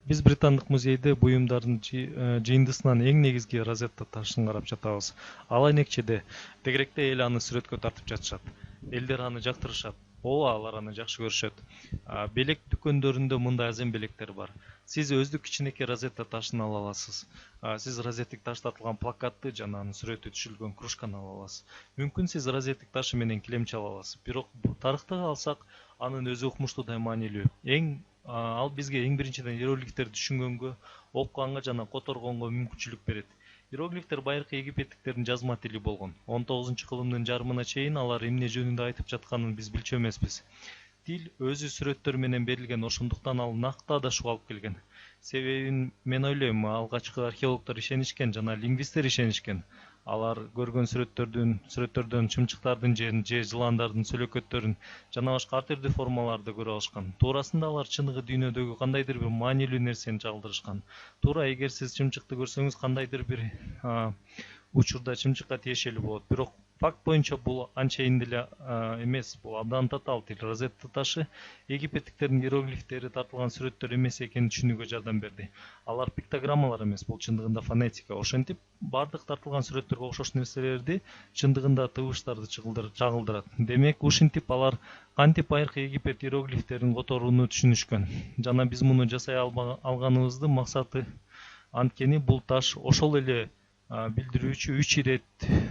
Биз Британдык музейде буюмдардын жыйындысынан эң негизги Розетта ташын карап жатабыз. Ал айнекчеде тегеректе эл аны сүрөткө тартып жатышат. Элдер аны жактырышат. Ооба, алар аны жакшы көрүшөт. Белек дүкөндөрүндө мындай азем белектер бар. Сиз өздүк кичинекей Розетта ташын ала аласыз. Сиз розеттик таш тартылган плакатты жана анын сүрөтү түшүрүлгөн кружканы ала аласыз. Мүмкүн сиз розеттик ташы менен килемче ала аласыз. Бирок тарыхты алсак, анын өзү укмуштуу маанилүү. Ал бизге эң биринчиден иероглифтерди түшүнгөнгө, окуганга жана которгонго мүмкүнчүлүк берет. Иероглифтер байыркы египеттиктердин жазма тили болгон. 19-кылымдын жарымына чейин алар эмне жөнүндө айтып жатканын биз билчү эмеспиз. Тил өзү сүрөттөр менен берилген, ошондуктан ал накты адашууга алып келген. Себебин мен ойлойм, алгачкы археологдор ишенишкен жана лингвисттер ишенишкен. Алар көргөн сүрөттөрдөн чымчыктардын же жыландардын сөөлөкөттөрүн жана башка ар түрдүү формаларды көрө алышкан. Туурасында алар чыныгы дүйнөдөгү кандайдыр бир маанилүү нерсени чагылдырышкан. Туура эгер сиз чымчыкты көрсөңүз, кандайдыр бир учурда чымчыкка тиешелүү болот. Бирок факт боюнча бул анчейин деле эмес. Бул абдан татаал тил. Розетта ташы египеттиктердин иероглифтери тартылган сүрөттөр эмес экенин түшүнүүгө жардам берди. Алар пиктограммалар эмес, бул чындыгында фонетика. Ошентип бардык тартылган сүрөттөргө окшош нерселерди чындыгында тыбыштарды чагылдырат. Демек, ушинтип алар кантип байыркы Египет иероглифтерин которууну түшүнүшкөн. Жана биз муну жасай алганыбыздын максаты анткени бул таш ошол эле билдирүүчү 3 ирет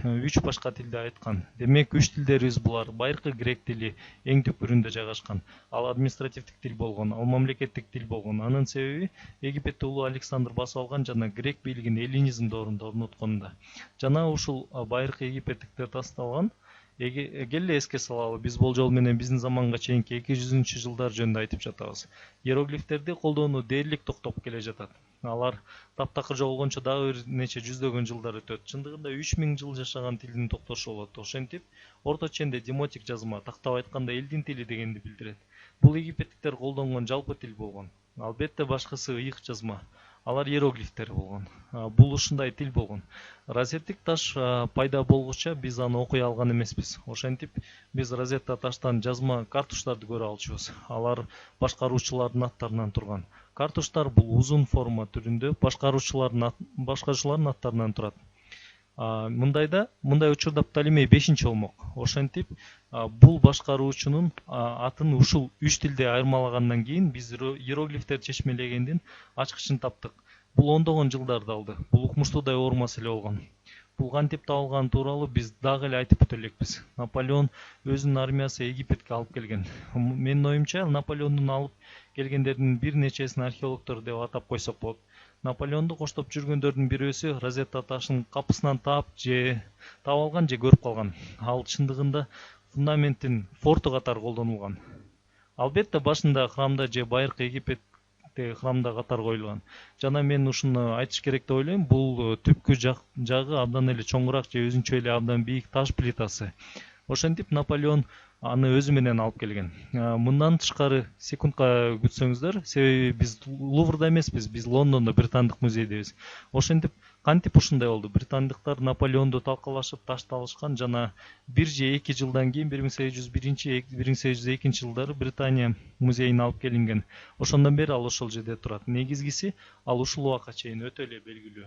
3 башка тилде айткан. Демек, 3 тилдерибиз булар. Байыркы грек тили эң түпкүрүндө жайгашкан. Ал административдик тил болгон, ал мамлекеттик тил болгон. Анын себеби Египетти улуу Александр басып алган жана грек бийлигин эллинизм доорунда орнотконунда. Жана ушул байыркы египеттиктер тасталган. Келе эске салалы, биз болжол менен биздин заманга чейинки 200-жылдар жөнүндө айтып жатабыз. Иероглифтерди колдонуу дээрлик токтоп келе жатат. Алар таптакыр жоголгончо дагы бир нече жүздөгөн жылдар өтөт. Чындыгында 3000 жыл жашаган тилдин токтошу болот. Ошентип, орто ченде демотик жазма, тактап айтканда элдин тили дегенди билдирет. Бул египеттиктер колдонгон жалпы тил болгон. Албетте башкысы ыйык жазма. Алар иероглифтер болгон. Бул ушундай тил болгон. Розеттик таш пайда болгуча биз аны окуй алган эмеспиз. Ошентип, биз Розетта таштан жазма картуштарды көрө алчубуз. Алар башкаруучулардын аттарынан турган. Картуштар бул узун форма түрүндө башкаруучулардын аттарынан турат. Мындай учурда Птолемей 5 болмок. Ошентип, бул башкаруучунун атын ушул 3 тилде айырмалагандан кийин биз иероглифтер чечмелегендин ачкычын таптык. Бул ондогон жылдарды алды. Бул укмуштуудай оор маселе болгон. Бул кантип табылганы тууралуу биз дагы эле айтып өтө элекпиз. Наполеон өзүнүн армиясы Египетке алып келген. Менин оюмча, Наполеондун алып келгендердин бир нечесин археологдор деп атап койсок болот. Наполеонду коштоп жүргөндөрдүн бирөөсү Розетта ташын капысынан таап алган же көрүп калган. Ал чындыгында фундаменттин форту катары колдонулган. Албетте башында храмда же байыркы Египетте храмда катар коюлган. Жана мен ушуну айтыш керек деп ойлойм. Бул түпкү жагы абдан эле чоңураак же өзүнчө эле абдан бийик таш плитасы. Ошентип Наполеон аны өзү менен алып келген. Мындан тышкары секундка күтсөңүздөр, себеби биз Луврда эмеспиз, биз Лондондо Британдык музейдебиз. Ошентип, кантип ушундай болду? Британдыктар Наполеонду талкалашып ташты алышкан жана 1 же 2 жылдан кийин 1801-1802 жылдары Британия музейине алып келинген. Ошондон бери ал ошол жерде турат. Негизгиси, ал ушул убакка чейин өтө эле белгилүү.